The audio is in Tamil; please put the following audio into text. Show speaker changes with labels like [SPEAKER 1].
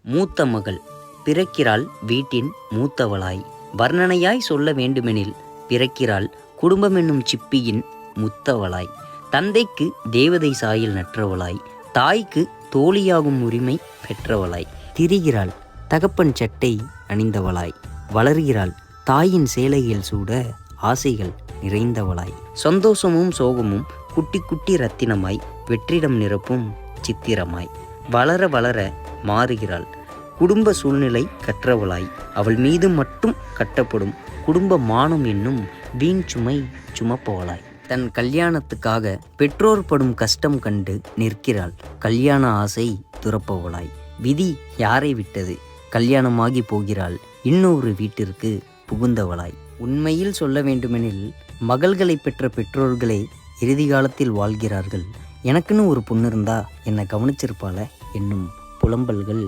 [SPEAKER 1] மூத்த மகள் பிறக்கிறாள் வீட்டின் மூத்தவளாய். வர்ணனையாய் சொல்ல வேண்டுமெனில் பிறக்கிறாள் குடும்பம் என்னும் சிப்பியின் முத்தவளாய். தந்தைக்கு தேவதை சாயல் நற்றவளாய், தாய்க்கு தோழியாகும் உரிமை பெற்றவளாய். திரிகிறாள் தகப்பன் சட்டை அணிந்தவளாய், வளர்கிறாள் தாயின் சேலையில் சூட ஆசைகள் நிறைந்தவளாய். சந்தோஷமும் சோகமும் குட்டி குட்டி ரத்தினமாய், வெற்றிடம் நிரப்பும் சித்திரமாய். வளர வளர மாறுகிறாள் குடும்ப சூழ்நிலை கற்றவளாய். அவள் மீது மட்டும் கட்டப்படும் குடும்ப மானம் என்னும் வீண் சுமை சுமப்பவளாய். தன் கல்யாணத்துக்காக பெற்றோர் படும் கஷ்டம் கண்டு நிற்கிறாள் கல்யாண ஆசை துறப்பவளாய். விதி யாரை விட்டது, கல்யாணமாகி போகிறாள் இன்னொரு வீட்டிற்கு புகுந்தவளாய். உண்மையில் சொல்ல வேண்டுமெனில் மகள்களை பெற்ற பெற்றோர்களே இறுதி காலத்தில் வாழ்கிறார்கள். எனக்குன்னு ஒரு பொண்ணு இருந்தா என்னை கவனிச்சிருப்பாள என்னும் புலம்பல்கள்